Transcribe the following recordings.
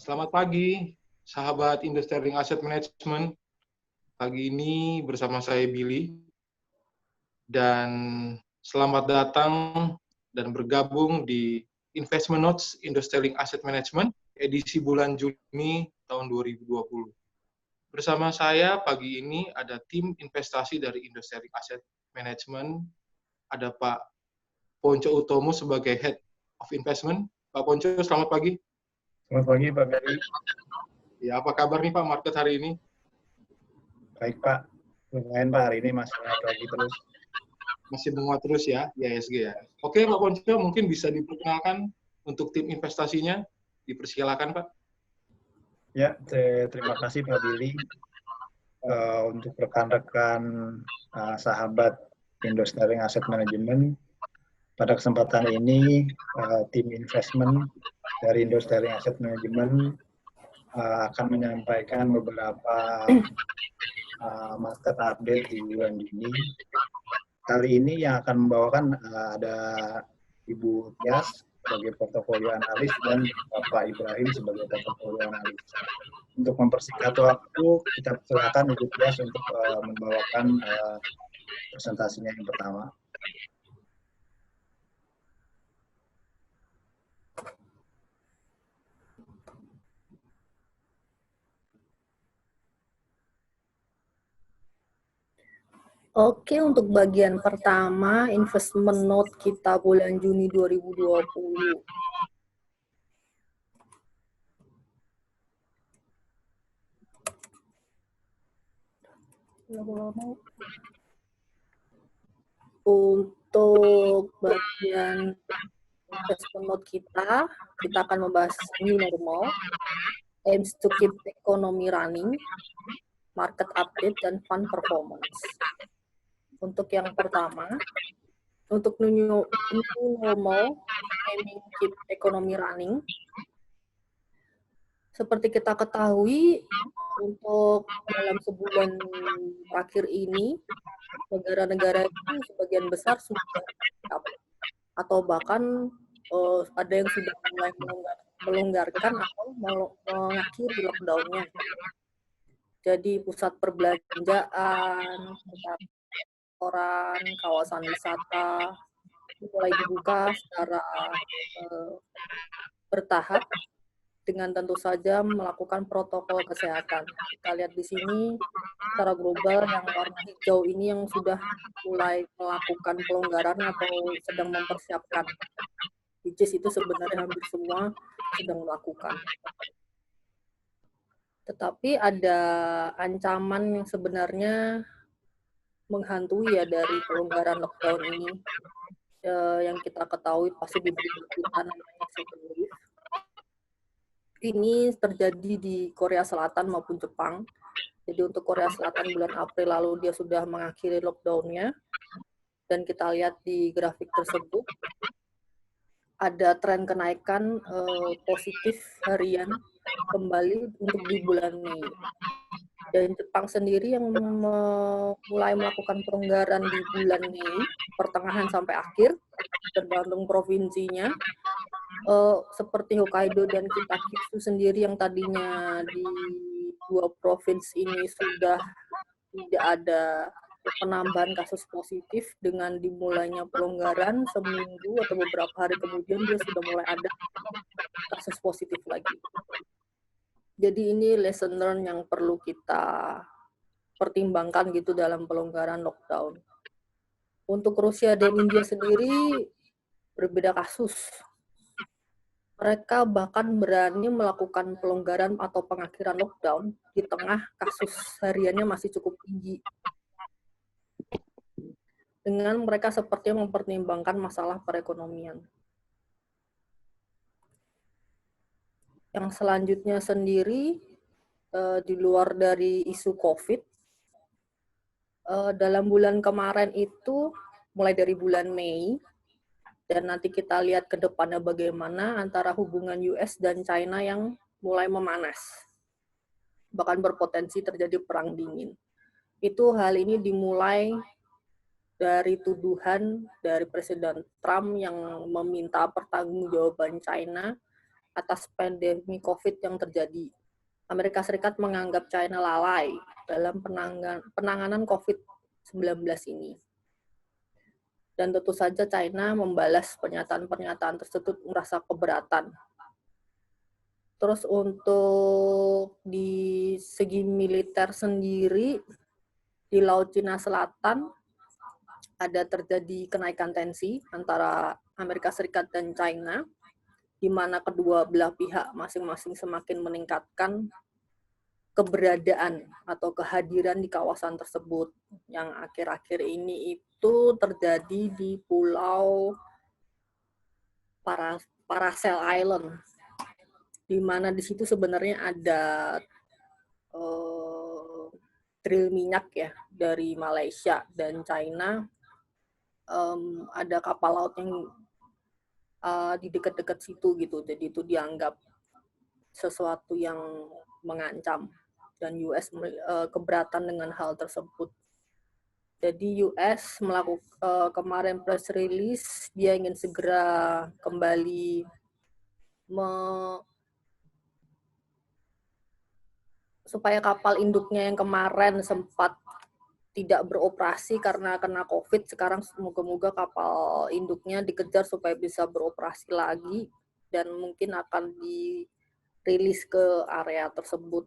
Selamat pagi, sahabat Industrial Asset Management. Pagi ini bersama saya Billy, dan selamat datang dan bergabung di Investment Notes Industrial Asset Management edisi bulan Juni tahun 2020. Bersama saya pagi ini ada tim investasi dari Industrial Asset Management, ada Pak Ponco Utomo sebagai Head of Investment. Pak Ponco, selamat pagi. Selamat pagi, Pak Billy. Ya, apa kabar nih Pak market hari ini? Baik, Pak. Lumayan, Pak. Hari ini masih naik lagi terus. Masih menguat terus ya, IHSG ya. Oke, Pak Ponco, mungkin bisa diperkenalkan untuk tim investasinya. Dipersilakan, Pak. Ya, terima kasih, Pak Billy. Untuk rekan-rekan sahabat Industrial Asset Management, pada kesempatan ini, tim investment dari Industrial Asset Management akan menyampaikan beberapa market update di bulan Juni. Kali ini yang akan membawakan ada Ibu Tias sebagai portofolio analis dan Bapak Ibrahim sebagai portofolio analis. Untuk mempersingkat waktu, kita persilakan Ibu Tias untuk membawakan presentasinya yang pertama. Oke, untuk bagian pertama, investment note kita bulan Juni 2020. Untuk bagian investment note kita akan membahas new normal, aims to keep economy running, market update, dan fund performance. Untuk yang pertama, untuk new normal, aiming keep economy running, seperti kita ketahui, untuk dalam sebulan terakhir ini, negara-negara itu sebagian besar sudah atau bahkan ada yang sudah mulai melonggarkan atau mengakhiri lockdown-nya. Jadi pusat perbelanjaan, pusat restoran, kawasan wisata mulai dibuka secara bertahap dengan tentu saja melakukan protokol kesehatan. Kita lihat di sini secara global yang warna hijau ini yang sudah mulai melakukan pelonggaran atau sedang mempersiapkan. Which is itu sebenarnya hampir semua sedang melakukan. Tetapi ada ancaman yang sebenarnya menghantui ya dari pelonggaran lockdown ini. Yang kita ketahui pasti diberitakan namanya second wave. Ini terjadi di Korea Selatan maupun Jepang. Jadi untuk Korea Selatan bulan April lalu dia sudah mengakhiri lockdown-nya. Dan kita lihat di grafik tersebut, ada tren kenaikan positif harian kembali untuk di bulan Mei. Dan Jepang sendiri yang mulai melakukan pelonggaran di bulan Mei, pertengahan sampai akhir, tergantung provinsinya. Seperti Hokkaido dan Kitakyushu sendiri yang tadinya di dua provinsi ini sudah tidak ada penambahan kasus positif, dengan dimulainya pelonggaran seminggu atau beberapa hari kemudian dia sudah mulai ada kasus positif lagi. Jadi ini lesson learn yang perlu kita pertimbangkan gitu dalam pelonggaran lockdown. Untuk Rusia dan India sendiri berbeda kasus. Mereka bahkan berani melakukan pelonggaran atau pengakhiran lockdown di tengah kasus hariannya masih cukup tinggi. Dengan mereka sepertinya mempertimbangkan masalah perekonomian. Yang selanjutnya sendiri, di luar dari isu COVID, dalam bulan kemarin itu, mulai dari bulan Mei, dan nanti kita lihat ke depannya bagaimana antara hubungan US dan China yang mulai memanas. Bahkan berpotensi terjadi perang dingin. Itu hal ini dimulai dari tuduhan dari Presiden Trump yang meminta pertanggungjawaban China atas pandemi COVID yang terjadi. Amerika Serikat menganggap China lalai dalam penanganan COVID-19 ini. Dan tentu saja China membalas pernyataan-pernyataan tersebut merasa keberatan. Terus untuk di segi militer sendiri, di Laut Cina Selatan ada terjadi kenaikan tensi antara Amerika Serikat dan China, di mana kedua belah pihak masing-masing semakin meningkatkan keberadaan atau kehadiran di kawasan tersebut. Yang akhir-akhir ini itu terjadi di Pulau Paracel Island, di mana di situ sebenarnya ada drill minyak ya dari Malaysia dan China. Ada kapal laut yang di dekat-dekat situ gitu, jadi itu dianggap sesuatu yang mengancam dan US keberatan dengan hal tersebut. Jadi US melakukan kemarin press release, dia ingin segera kembali supaya kapal induknya yang kemarin sempat tidak beroperasi karena kena COVID, sekarang semoga-moga kapal induknya dikejar supaya bisa beroperasi lagi dan mungkin akan dirilis ke area tersebut.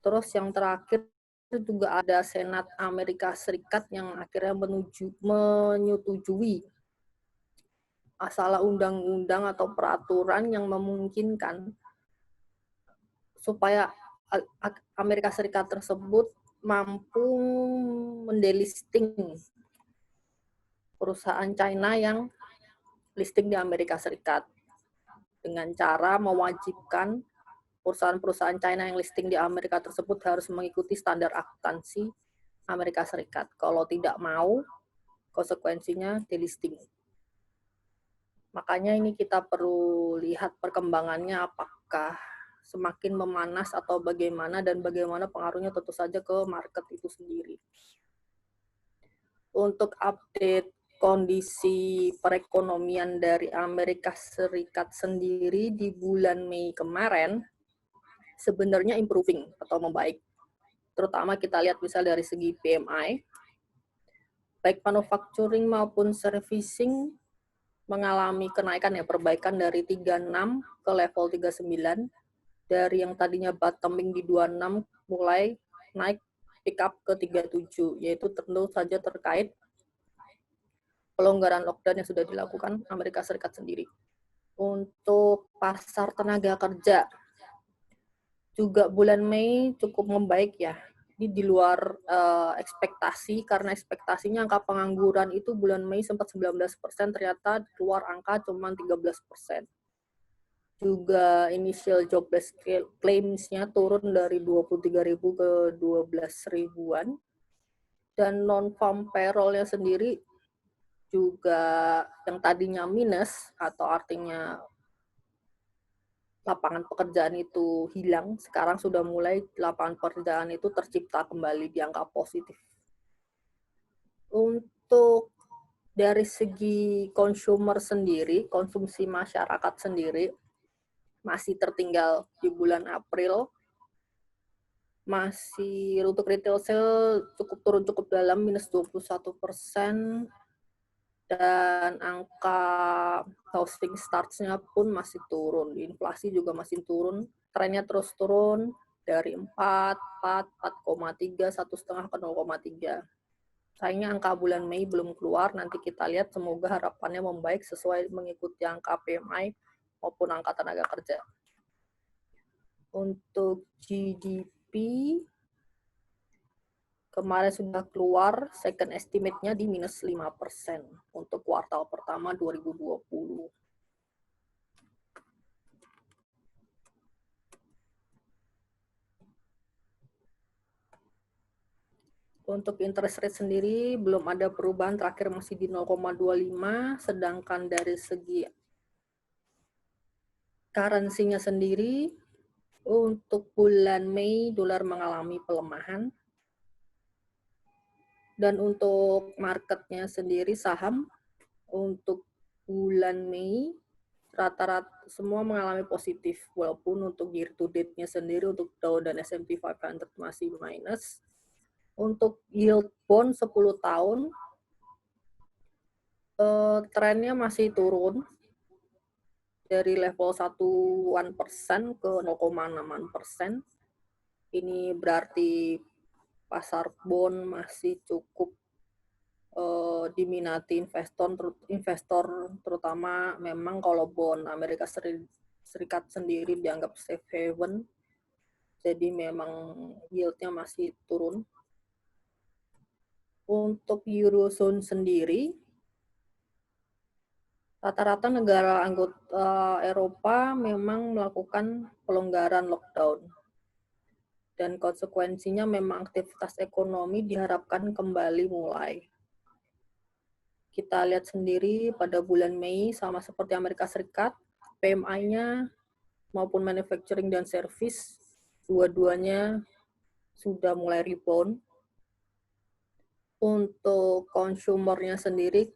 Terus yang terakhir juga ada Senat Amerika Serikat yang akhirnya menyetujui masalah undang-undang atau peraturan yang memungkinkan supaya Amerika Serikat tersebut mampu mendelisting perusahaan China yang listing di Amerika Serikat dengan cara mewajibkan perusahaan-perusahaan China yang listing di Amerika tersebut harus mengikuti standar akuntansi Amerika Serikat. Kalau tidak mau, konsekuensinya delisting. Makanya ini kita perlu lihat perkembangannya apakah semakin memanas atau bagaimana, dan bagaimana pengaruhnya tentu saja ke market itu sendiri. Untuk update kondisi perekonomian dari Amerika Serikat sendiri di bulan Mei kemarin, sebenarnya improving atau membaik. Terutama kita lihat misal dari segi PMI, baik manufacturing maupun servicing mengalami kenaikan ya, perbaikan dari 36 ke level 39, dari yang tadinya bottoming di 26 mulai naik pick up ke 37, yaitu tentu saja terkait pelonggaran lockdown yang sudah dilakukan Amerika Serikat sendiri. Untuk pasar tenaga kerja, juga bulan Mei cukup membaik ya. Ini di luar ekspektasi, karena ekspektasinya angka pengangguran itu bulan Mei sempat 19%, ternyata keluar angka cuma 13%. Juga initial jobless claims-nya turun dari 23.000 ke 12.000-an. Dan non-farm payroll-nya sendiri juga yang tadinya minus, atau artinya lapangan pekerjaan itu hilang, sekarang sudah mulai lapangan pekerjaan itu tercipta kembali di angka positif. Untuk dari segi consumer sendiri, konsumsi masyarakat sendiri, masih tertinggal di bulan April. Masih untuk retail sale cukup turun cukup dalam, minus 21%. Dan angka housing starts-nya pun masih turun. Inflasi juga masih turun. Trennya terus turun dari 4, 4,3, 1,5 ke 0,3. Sayangnya angka bulan Mei belum keluar. Nanti kita lihat, semoga harapannya membaik sesuai mengikuti angka PMI maupun angka tenaga kerja. Untuk GDP, kemarin sudah keluar second estimate-nya di minus 5% untuk kuartal pertama 2020. Untuk interest rate sendiri belum ada perubahan, terakhir masih di 0,25, sedangkan dari segi currency-nya sendiri, untuk bulan Mei dolar mengalami pelemahan. Dan untuk marketnya sendiri, saham untuk bulan Mei rata-rata semua mengalami positif, walaupun untuk year to date-nya sendiri untuk Dow dan S&P 500 masih minus. Untuk yield bond 10 tahun, trennya masih turun dari level 1% ke 0,6%. Ini berarti pasar bond masih cukup diminati investor, terutama memang kalau bond Amerika Serikat sendiri dianggap safe haven, jadi memang yield-nya masih turun. Untuk Eurozone sendiri, rata-rata negara anggota Eropa memang melakukan pelonggaran lockdown, dan konsekuensinya memang aktivitas ekonomi diharapkan kembali mulai. Kita lihat sendiri pada bulan Mei, sama seperti Amerika Serikat, PMI-nya maupun manufacturing dan service, dua-duanya sudah mulai rebound. Untuk consumer-nya sendiri,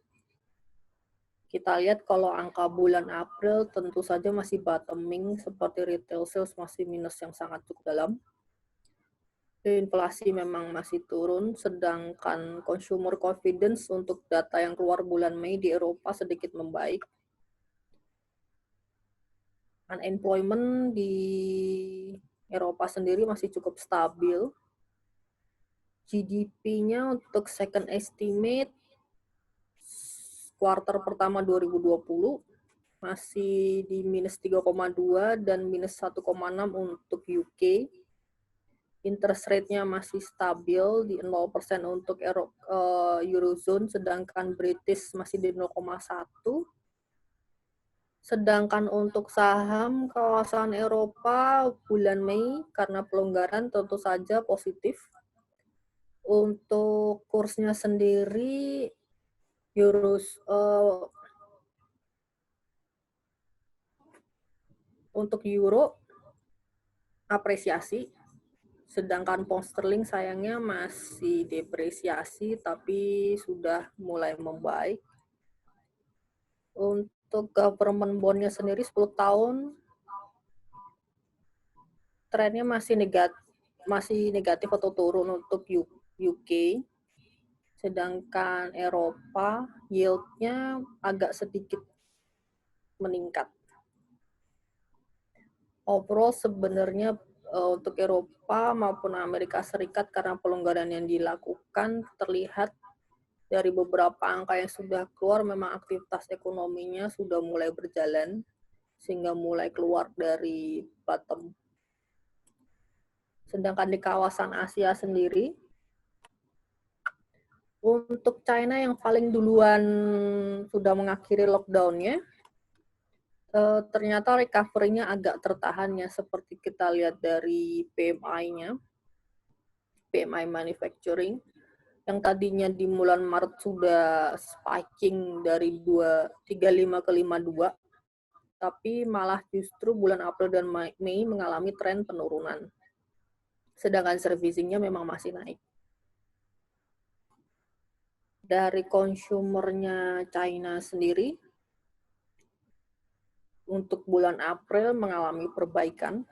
kita lihat kalau angka bulan April tentu saja masih bottoming, seperti retail sales masih minus yang sangat cukup dalam. Inflasi memang masih turun, sedangkan consumer confidence untuk data yang keluar bulan Mei di Eropa sedikit membaik. Unemployment di Eropa sendiri masih cukup stabil. GDP-nya untuk second estimate kuartal pertama 2020 masih di minus 3,2 dan minus 1,6 untuk UK. Interest rate-nya masih stabil di 0% untuk Eurozone, sedangkan British masih di 0,1. Sedangkan untuk saham kawasan Eropa bulan Mei, karena pelonggaran tentu saja positif. Untuk kursnya sendiri, untuk euro apresiasi, sedangkan pound sterling sayangnya masih depresiasi tapi sudah mulai membaik. Untuk government bond-nya sendiri 10 tahun trennya masih negatif atau turun untuk UK, sedangkan Eropa yield-nya agak sedikit meningkat. Overall sebenarnya untuk Eropa maupun Amerika Serikat karena pelonggaran yang dilakukan terlihat dari beberapa angka yang sudah keluar memang aktivitas ekonominya sudah mulai berjalan sehingga mulai keluar dari bottom. Sedangkan di kawasan Asia sendiri, untuk China yang paling duluan sudah mengakhiri lockdown-nya, ternyata recovery-nya agak tertahan ya, seperti kita lihat dari PMI-nya, PMI manufacturing, yang tadinya di bulan Maret sudah spiking dari 35 ke 52, tapi malah justru bulan April dan Mei mengalami tren penurunan. Sedangkan servicing-nya memang masih naik. Dari consumer-nya China sendiri, untuk bulan April mengalami perbaikan.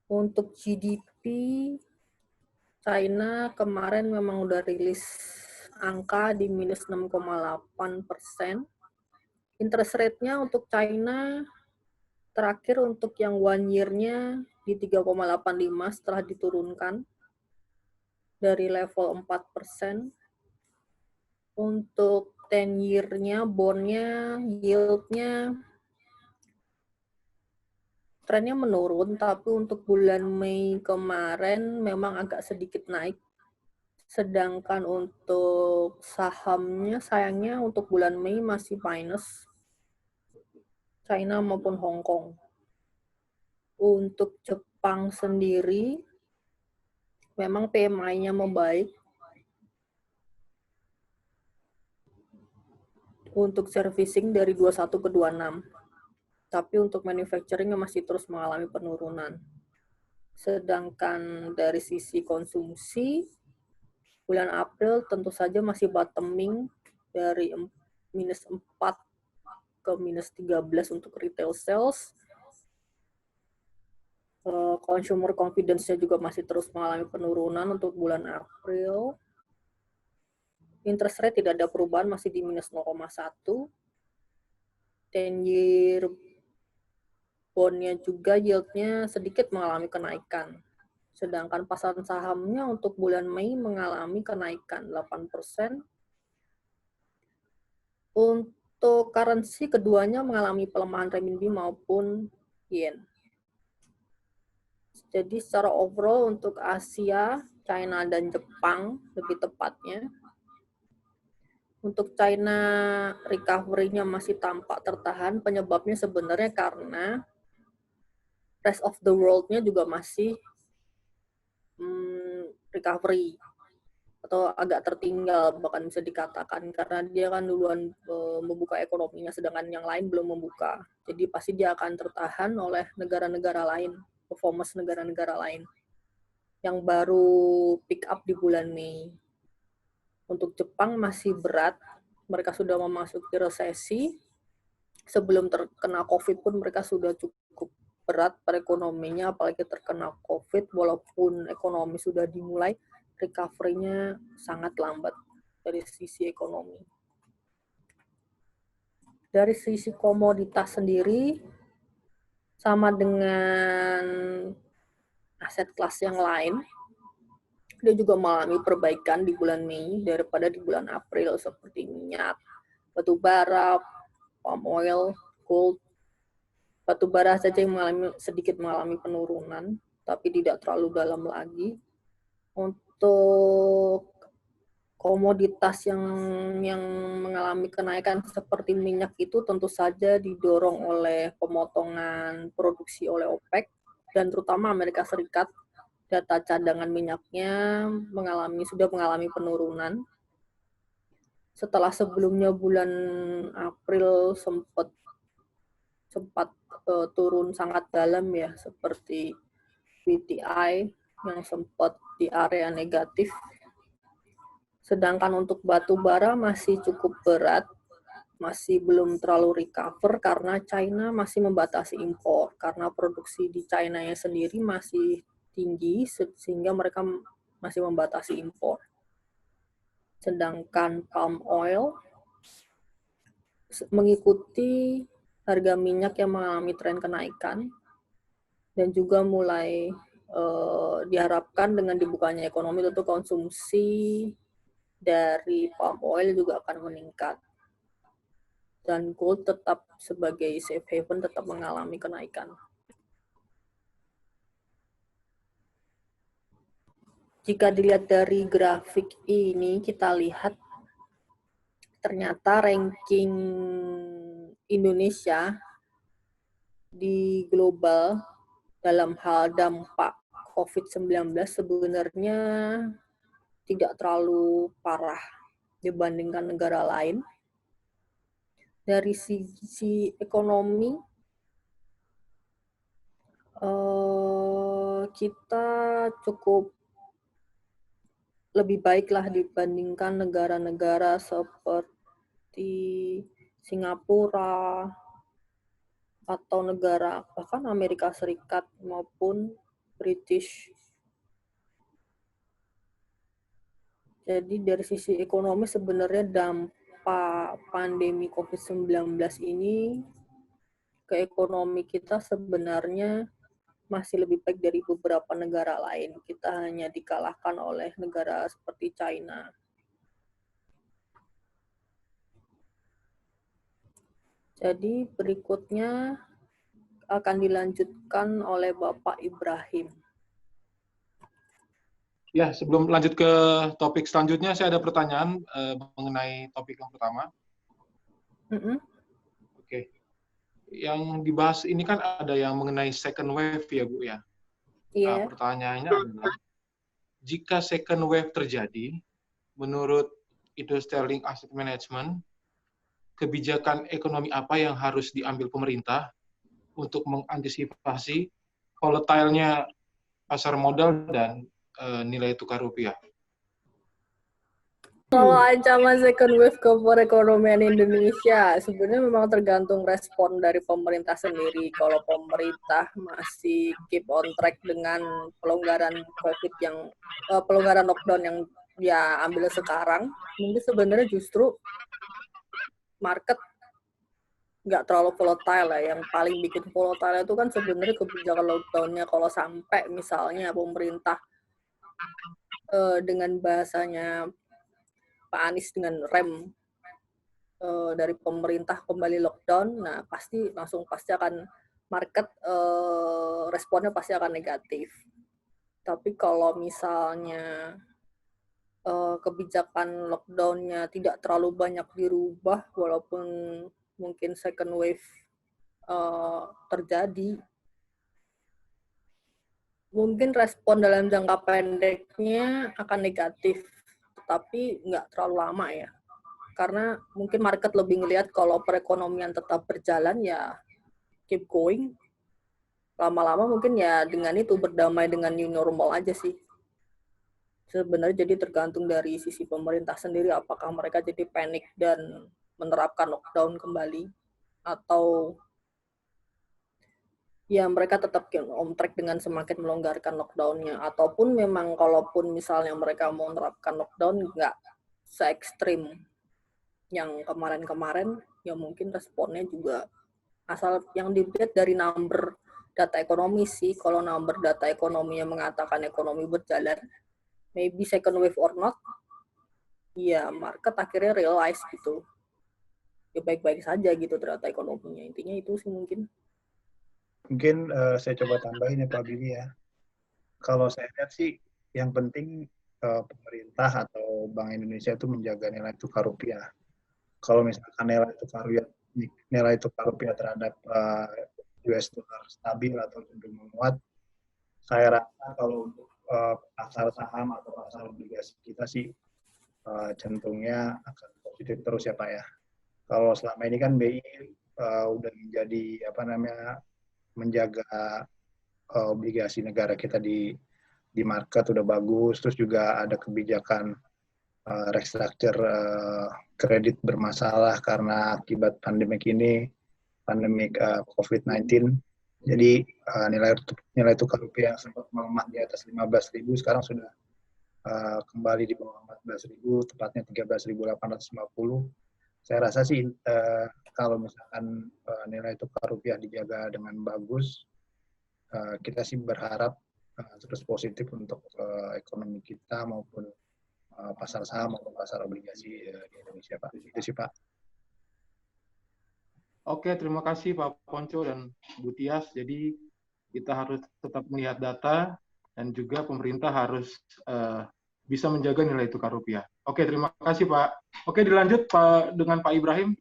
Untuk GDP, China kemarin memang udah rilis angka di minus 6,8%. Interest rate-nya untuk China terakhir untuk yang 1 year-nya di 3,85 setelah diturunkan dari level 4%. Untuk 10 year-nya, bond-nya, yield-nya trennya menurun, tapi untuk bulan Mei kemarin memang agak sedikit naik. Sedangkan untuk sahamnya sayangnya untuk bulan Mei masih minus, China maupun Hong Kong. Untuk Jepang sendiri, memang PMI-nya membaik. Untuk servicing dari 21 ke 26. Tapi untuk manufacturing masih terus mengalami penurunan. Sedangkan dari sisi konsumsi, bulan April tentu saja masih bottoming dari minus 4 ke -13 untuk retail sales. Consumer confidence-nya juga masih terus mengalami penurunan untuk bulan April. Interest rate tidak ada perubahan, masih di -0,1. 10-year bond-nya juga yield-nya sedikit mengalami kenaikan. Sedangkan pasar sahamnya untuk bulan Mei mengalami kenaikan 8%. Untuk currency keduanya mengalami pelemahan renminbi maupun yen. Jadi secara overall untuk Asia, China dan Jepang lebih tepatnya. Untuk China recovery-nya masih tampak tertahan, penyebabnya sebenarnya karena rest of the world-nya juga masih recovery atau agak tertinggal bahkan bisa dikatakan karena dia kan duluan membuka ekonominya sedangkan yang lain belum membuka. Jadi pasti dia akan tertahan oleh negara-negara lain, performance negara-negara lain yang baru pick up di bulan Mei. Untuk Jepang masih berat, mereka sudah memasuki resesi. Sebelum terkena COVID pun mereka sudah cukup berat perekonomiannya, apalagi terkena COVID, walaupun ekonomi sudah dimulai, recovery-nya sangat lambat dari sisi ekonomi. Dari sisi komoditas sendiri, sama dengan aset kelas yang lain, dia juga mengalami perbaikan di bulan Mei daripada di bulan April, seperti minyak, batu bara, palm oil, gold. Batu bara saja yang sedikit mengalami penurunan, tapi tidak terlalu dalam lagi. Untuk komoditas yang mengalami kenaikan seperti minyak itu tentu saja didorong oleh pemotongan produksi oleh OPEC dan terutama Amerika Serikat. Data cadangan minyaknya sudah mengalami penurunan. Setelah sebelumnya bulan April sempat turun sangat dalam ya, seperti WTI yang sempat di area negatif. Sedangkan untuk batu bara masih cukup berat, masih belum terlalu recover karena China masih membatasi impor karena produksi di China-nya sendiri masih tinggi sehingga mereka masih membatasi impor. Sedangkan palm oil mengikuti harga minyak yang mengalami tren kenaikan dan juga mulai diharapkan dengan dibukanya ekonomi tentu konsumsi dari palm oil juga akan meningkat. Dan gold tetap sebagai safe haven tetap mengalami kenaikan. Jika dilihat dari grafik ini, kita lihat ternyata ranking Indonesia di global dalam hal dampak COVID-19 sebenarnya tidak terlalu parah dibandingkan negara lain. Dari sisi ekonomi, kita cukup lebih baiklah dibandingkan negara-negara seperti Singapura atau negara bahkan Amerika Serikat maupun British. Jadi dari sisi ekonomi sebenarnya dampak pandemi COVID-19 ini ke ekonomi kita sebenarnya masih lebih baik dari beberapa negara lain. Kita hanya dikalahkan oleh negara seperti China. Jadi berikutnya akan dilanjutkan oleh Bapak Ibrahim. Ya, sebelum lanjut ke topik selanjutnya, saya ada pertanyaan mengenai topik yang pertama. Oke. Yang dibahas ini kan ada yang mengenai second wave ya, Bu ya? Iya. Nah, pertanyaannya adalah, jika second wave terjadi, menurut Indo Sterling Asset Management, kebijakan ekonomi apa yang harus diambil pemerintah untuk mengantisipasi volatile-nya pasar modal dan nilai tukar rupiah? Kalau ancaman second wave ke perekonomian Indonesia, sebenarnya memang tergantung respon dari pemerintah sendiri. Kalau pemerintah masih keep on track dengan pelonggaran COVID pelonggaran lockdown yang dia ambil sekarang, mungkin sebenarnya justru market nggak terlalu volatile ya. Yang paling bikin volatile itu kan sebenarnya kebijakan lockdown-nya. Kalau sampai misalnya pemerintah dengan bahasanya Pak Anies dengan rem dari pemerintah kembali lockdown, nah pasti akan market responnya pasti akan negatif. Tapi kalau misalnya kebijakan lockdown-nya tidak terlalu banyak dirubah, walaupun mungkin second wave terjadi, mungkin respon dalam jangka pendeknya akan negatif, tetapi nggak terlalu lama ya. Karena mungkin market lebih ngelihat kalau perekonomian tetap berjalan ya keep going. Lama-lama mungkin ya dengan itu berdamai dengan new normal aja sih. Sebenarnya jadi tergantung dari sisi pemerintah sendiri apakah mereka jadi panik dan menerapkan lockdown kembali atau ya mereka tetap on track dengan semakin melonggarkan lockdown-nya. Ataupun memang kalaupun misalnya mereka mau menerapkan lockdown nggak se-ekstrim yang kemarin-kemarin, ya mungkin responnya juga asal yang dilihat dari number data ekonomi sih. Kalau number data ekonominya mengatakan ekonomi berjalan, maybe second wave or not, ya market akhirnya realize gitu. Ya baik-baik saja gitu ternyata ekonominya. Intinya itu sih mungkin. Mungkin saya coba tambahin ya Pak Billy ya. Kalau saya lihat sih yang penting pemerintah atau Bank Indonesia itu menjaga nilai tukar rupiah. Kalau misalkan nilai tukar rupiah terhadap US dollar stabil atau cenderung menguat, saya rasa kalau untuk pasar saham atau pasar obligasi kita sih cenderungnya akan positif terus ya Pak ya. Kalau selama ini kan BI udah menjadi menjaga obligasi negara kita di market udah bagus, terus juga ada kebijakan restructure kredit bermasalah karena akibat pandemik COVID-19. Jadi nilai tukar rupiah sempat melemah di atas 15.000, sekarang sudah kembali di bawah 14.000, tepatnya 13.850. Saya rasa sih kalau misalkan nilai tukar rupiah dijaga dengan bagus, kita sih berharap terus positif untuk ekonomi kita maupun pasar saham maupun pasar obligasi di Indonesia, Pak. Itu sih, Pak. Oke, terima kasih Pak Ponco dan Bu Tias. Jadi kita harus tetap melihat data dan juga pemerintah harus bisa menjaga nilai tukar rupiah. Oke, terima kasih Pak. Oke, dilanjut Pak dengan Pak Ibrahim.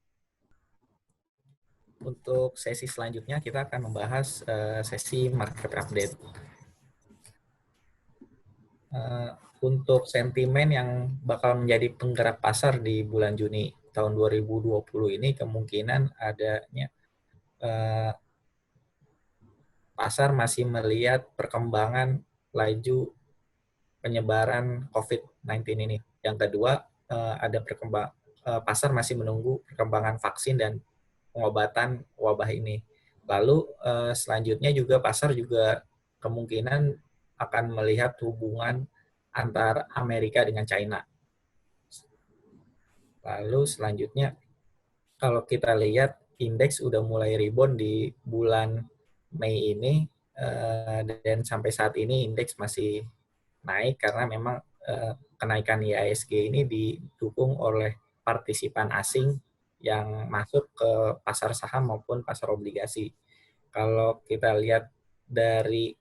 Untuk sesi selanjutnya kita akan membahas sesi market update. Untuk sentimen yang bakal menjadi penggerak pasar di bulan Juni tahun 2020 ini kemungkinan adanya pasar masih melihat perkembangan laju penyebaran COVID-19 ini. Yang kedua, ada pasar masih menunggu perkembangan vaksin dan pengobatan wabah ini. Lalu selanjutnya juga pasar juga kemungkinan akan melihat hubungan antara Amerika dengan China. Lalu selanjutnya kalau kita lihat indeks udah mulai rebound di bulan Mei ini dan sampai saat ini indeks masih naik karena memang kenaikan IHSG ini didukung oleh partisipan asing yang masuk ke pasar saham maupun pasar obligasi. Kalau kita lihat dari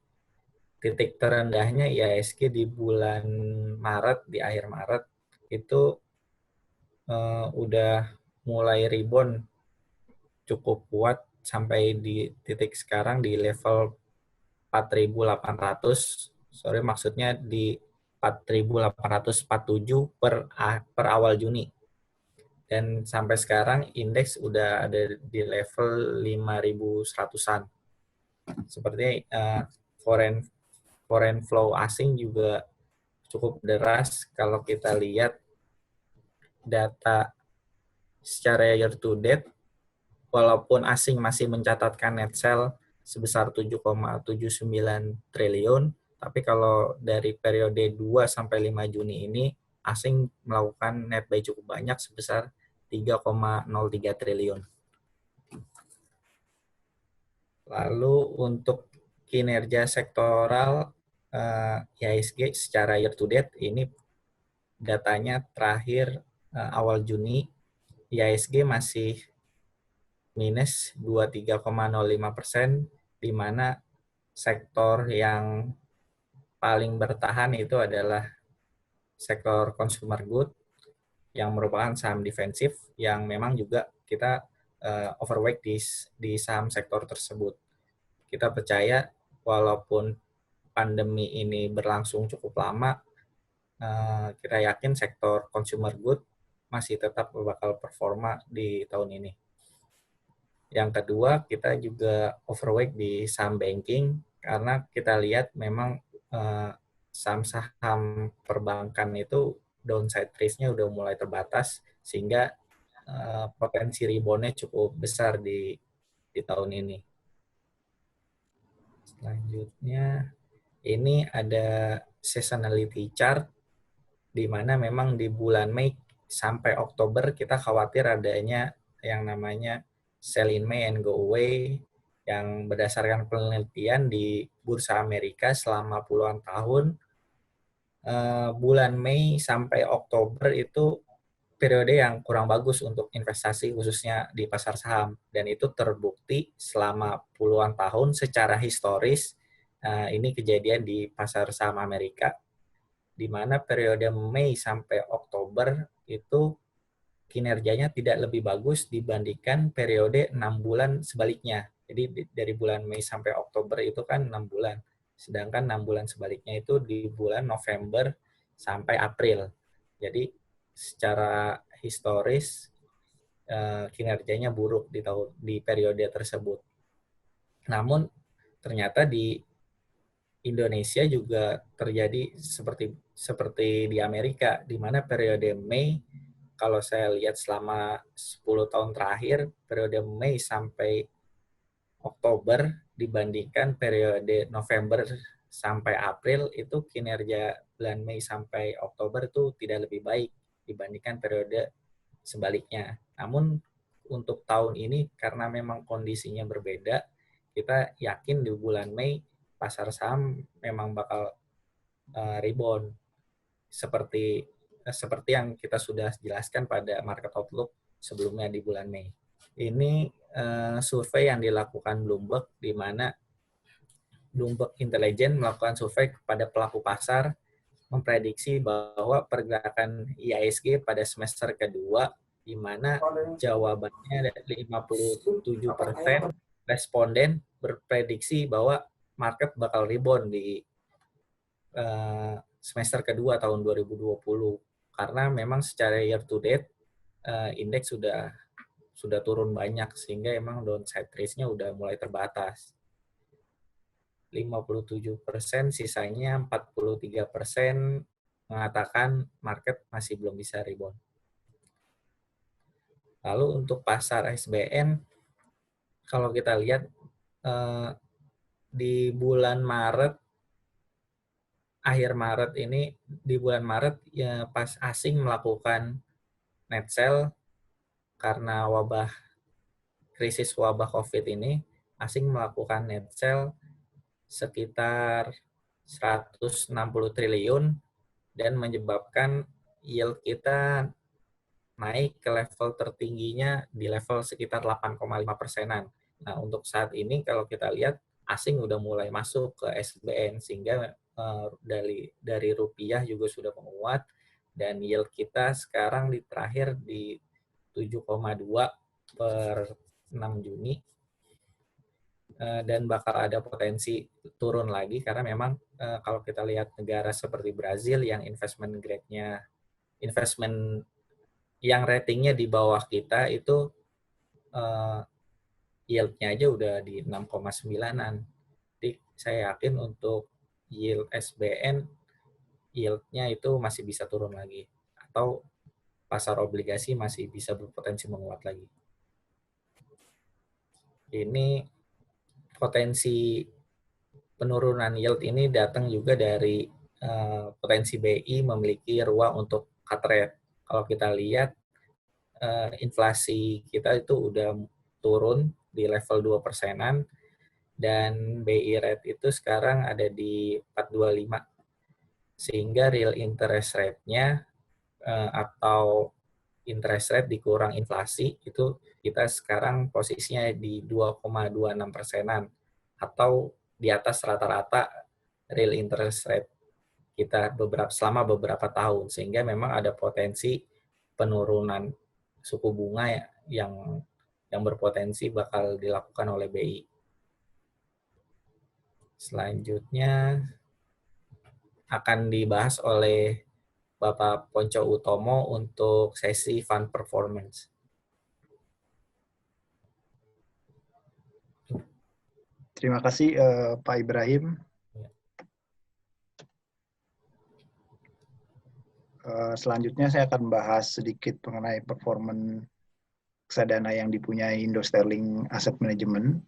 titik terendahnya IHSG di bulan Maret, di akhir Maret, itu udah mulai rebound cukup kuat sampai di titik sekarang di level 4.800, maksudnya di 4.847 per awal Juni. Dan sampai sekarang indeks udah ada di level 5.100-an. Seperti foreign flow asing juga cukup deras kalau kita lihat data secara year to date, walaupun asing masih mencatatkan net sale sebesar 7,79 triliun, tapi kalau dari periode 2 sampai 5 Juni ini, asing melakukan net buy cukup banyak sebesar 3,03 triliun. Lalu untuk kinerja sektoral IHSG secara year to date, ini datanya terakhir awal Juni, IHSG masih minus 23,05%, di mana sektor yang paling bertahan itu adalah sektor consumer good yang merupakan saham defensif yang memang juga kita overweight di saham sektor tersebut. Kita percaya walaupun pandemi ini berlangsung cukup lama, kita yakin sektor consumer good masih tetap bakal performa di tahun ini. Yang kedua, kita juga overweight di saham banking karena kita lihat memang saham-saham perbankan itu downside risk-nya udah mulai terbatas sehingga potensi rebound-nya cukup besar di tahun ini. Selanjutnya, ini ada seasonality chart di mana memang di bulan Mei sampai Oktober kita khawatir adanya yang namanya sell in May and go away yang berdasarkan penelitian di Bursa Amerika selama puluhan tahun. Bulan Mei sampai Oktober itu periode yang kurang bagus untuk investasi khususnya di pasar saham, dan itu terbukti selama puluhan tahun secara historis. Ini kejadian di pasar saham Amerika, di mana periode Mei sampai Oktober itu kinerjanya tidak lebih bagus dibandingkan periode 6 bulan sebaliknya. Jadi dari bulan Mei sampai Oktober itu kan 6 bulan. Sedangkan 6 bulan sebaliknya itu di bulan November sampai April. Jadi secara historis kinerjanya buruk di periode tersebut. Namun ternyata di Indonesia juga terjadi seperti di Amerika, di mana periode Mei, kalau saya lihat selama 10 tahun terakhir, periode Mei sampai Oktober dibandingkan periode November sampai April, itu kinerja bulan Mei sampai Oktober itu tidak lebih baik dibandingkan periode sebaliknya. Namun untuk tahun ini karena memang kondisinya berbeda, kita yakin di bulan Mei pasar saham memang bakal rebound seperti yang kita sudah jelaskan pada market outlook sebelumnya di bulan Mei. Ini survei yang dilakukan Bloomberg, di mana Bloomberg Intelligence melakukan survei kepada pelaku pasar memprediksi bahwa pergerakan IHSG pada semester kedua, di mana jawabannya 57% responden berprediksi bahwa market bakal rebound di semester kedua tahun 2020, karena memang secara year to date indeks sudah turun banyak sehingga emang downside risk-nya udah mulai terbatas. 57%, sisanya 43% mengatakan market masih belum bisa rebound. Lalu untuk pasar SBN, kalau kita lihat di bulan Maret, akhir Maret ini, di bulan Maret ya pas asing melakukan net sell karena krisis wabah COVID ini, asing melakukan net sell sekitar 160 triliun dan menyebabkan yield kita naik ke level tertingginya di level sekitar 8,5%-an. Nah, untuk saat ini kalau kita lihat asing udah mulai masuk ke SBN sehingga dari rupiah juga sudah menguat dan yield kita sekarang terakhir di 7,2 per 6 Juni. Dan bakal ada potensi turun lagi karena memang kalau kita lihat negara seperti Brazil yang investment yang ratingnya di bawah kita itu yield-nya aja udah di 6,9-an. Jadi saya yakin untuk yield SBN yield-nya itu masih bisa turun lagi atau pasar obligasi masih bisa berpotensi menguat lagi. Ini potensi penurunan yield ini datang juga dari potensi BI memiliki ruang untuk cut rate. Kalau kita lihat inflasi kita itu udah turun di level 2%-an dan BI rate itu sekarang ada di 4,25. Sehingga real interest rate-nya atau interest rate dikurang inflasi itu kita sekarang posisinya di 2,26%-an atau di atas rata-rata real interest rate kita selama beberapa tahun, sehingga memang ada potensi penurunan suku bunga yang berpotensi bakal dilakukan oleh BI. Selanjutnya akan dibahas oleh Bapak Ponco Utomo untuk sesi fund performance. Terima kasih Pak Ibrahim. Selanjutnya saya akan bahas sedikit mengenai performance reksadana yang dipunyai Indo Sterling Asset Management.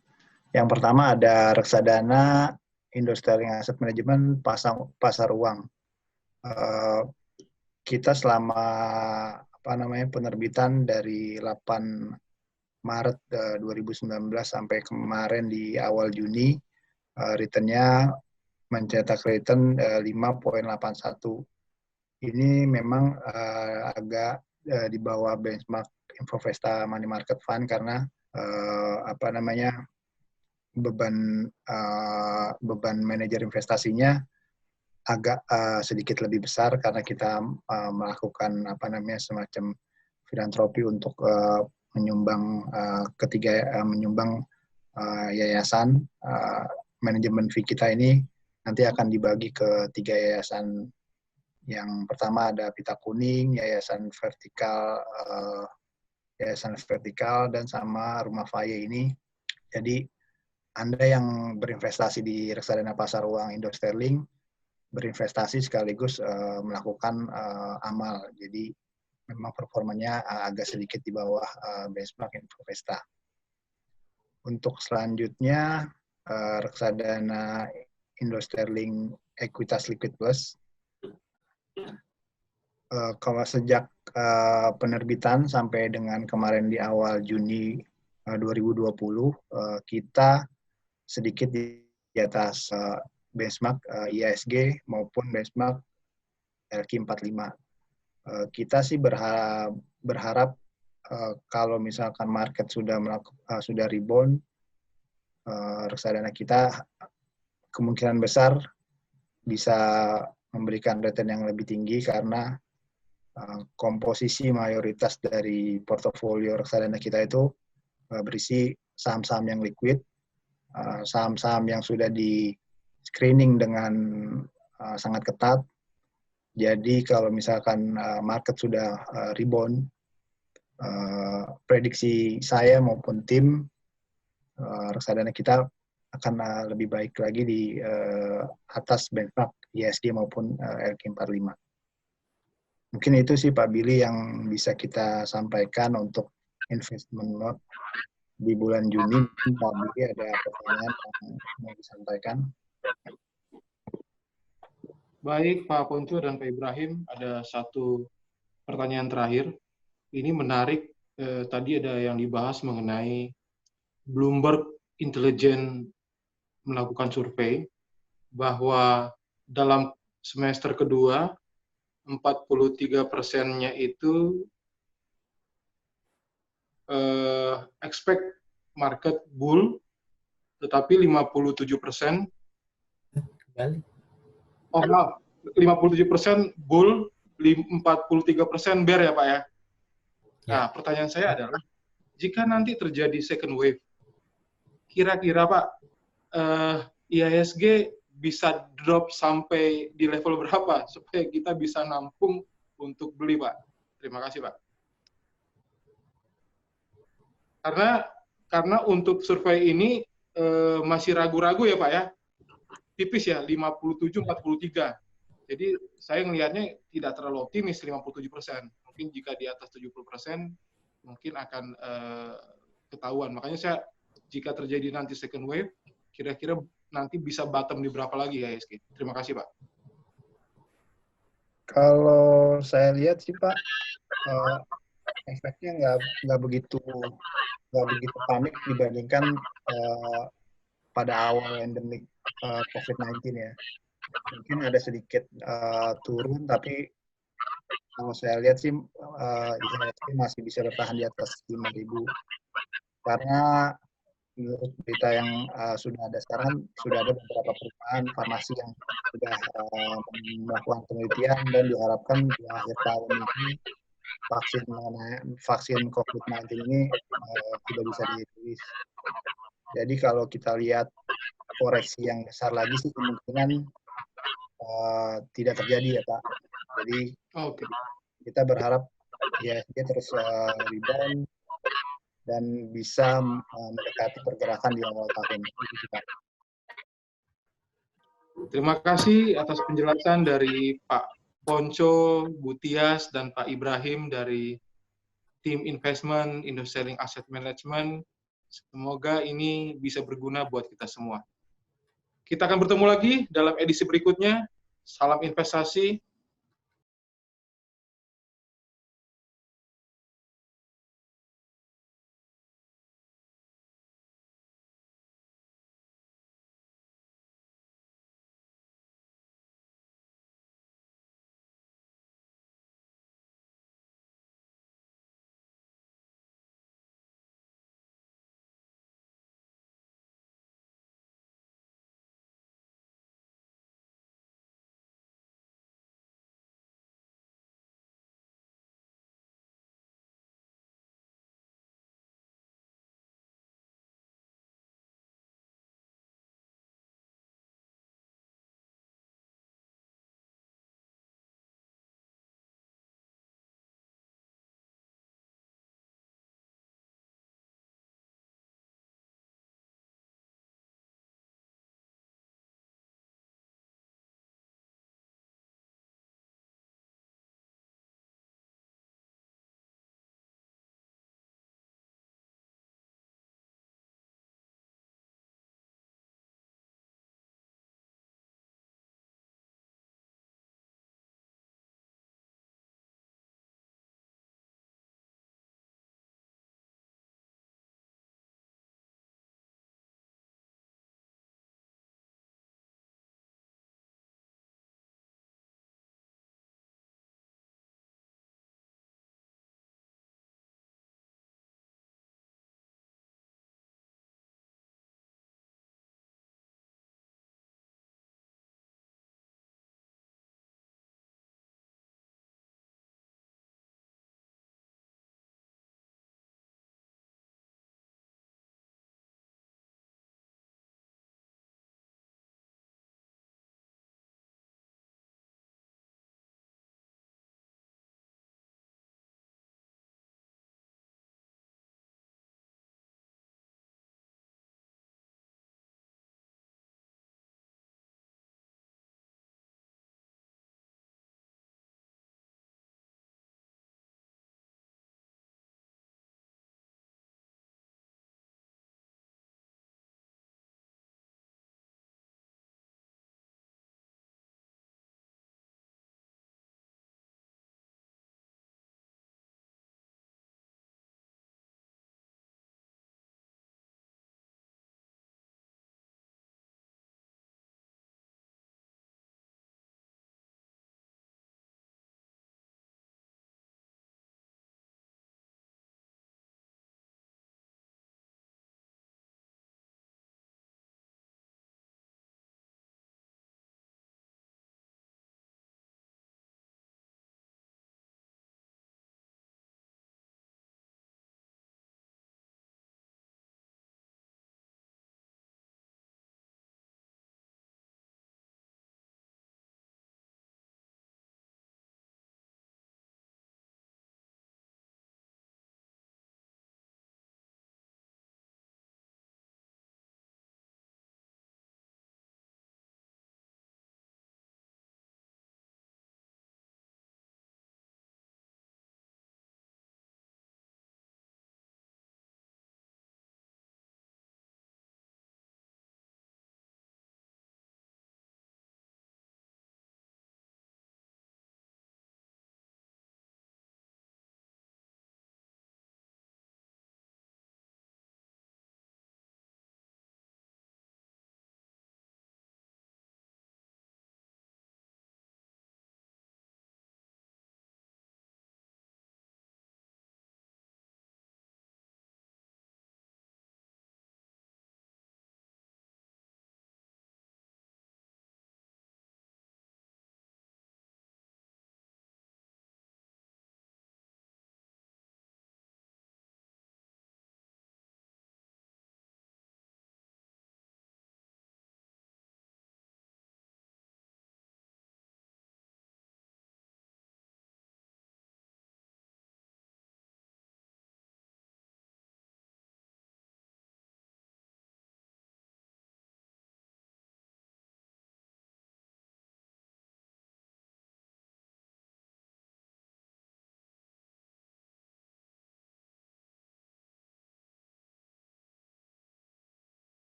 Yang pertama ada reksadana Indo Sterling Asset Management pasar uang. Kita selama penerbitan dari 8 Maret 2019 sampai kemarin di awal Juni, return-nya mencetak return 5,81. Ini memang agak di bawah benchmark Infovesta Money Market Fund karena beban manajer investasinya agak sedikit lebih besar karena kita melakukan semacam filantropi untuk menyumbang yayasan. Manajemen fee kita ini nanti akan dibagi ke 3 yayasan. Yang pertama ada Pita Kuning, Yayasan Vertikal dan sama Rumah Faye ini. Jadi Anda yang berinvestasi di reksadana pasar uang Indo Sterling berinvestasi sekaligus melakukan amal. Jadi memang performanya agak sedikit di bawah benchmark Infovesta. Untuk selanjutnya reksadana Indo Sterling Equitas Liquid Plus. Kalau sejak penerbitan sampai dengan kemarin di awal Juni 2020, kita sedikit di atas benchmark IISG maupun benchmark LQ45. Kita sih berharap kalau misalkan market sudah rebound, reksadana kita kemungkinan besar bisa memberikan return yang lebih tinggi karena komposisi mayoritas dari portofolio reksadana kita itu berisi saham-saham yang liquid, saham-saham yang sudah di screening dengan sangat ketat. Jadi kalau misalkan market sudah rebound, prediksi saya maupun tim reksadana kita akan lebih baik lagi di atas benchmark IISG maupun LQ45. Mungkin itu sih Pak Billy yang bisa kita sampaikan untuk investment note di bulan Juni. Pak Billy ada pertanyaan yang mau disampaikan? Baik Pak Ponco dan Pak Ibrahim, ada satu pertanyaan terakhir. Ini menarik, tadi ada yang dibahas mengenai Bloomberg Intelligence melakukan survei bahwa dalam semester kedua 43%-nya itu expect market bull, tetapi 57% 57% bull, 43% bear ya Pak ya. Nah, pertanyaan saya adalah, jika nanti terjadi second wave, kira-kira Pak, IISG bisa drop sampai di level berapa supaya kita bisa nampung untuk beli Pak? Terima kasih Pak. Karena untuk survei ini masih ragu-ragu ya Pak ya, tipis ya, 57-43. Jadi saya melihatnya tidak terlalu optimis 57%. Mungkin jika di atas 70% mungkin akan ketahuan. Makanya saya jika terjadi nanti second wave, kira-kira nanti bisa bottom di berapa lagi ya IHSG? Terima kasih Pak. Kalau saya lihat sih Pak, efeknya nggak begitu panik dibandingkan pada awal endemik COVID-19 ya. Mungkin ada sedikit turun, tapi kalau saya lihat sih IHSG masih bisa bertahan di atas 5.000. Karena menurut berita yang sudah ada sekarang, sudah ada beberapa perusahaan farmasi yang sudah melakukan penelitian dan diharapkan di akhir tahun ini vaksin COVID-19 ini sudah bisa dirilis. Jadi kalau kita lihat koreksi yang besar lagi sih kemungkinan tidak terjadi ya Pak. Jadi kita berharap IHSG terus rebound dan bisa mendekati pergerakan di awal tahun. Terima kasih atas penjelasan dari Pak Ponco, Bu Tias, dan Pak Ibrahim dari tim Investment Industry Asset Management. Semoga ini bisa berguna buat kita semua. Kita akan bertemu lagi dalam edisi berikutnya. Salam investasi.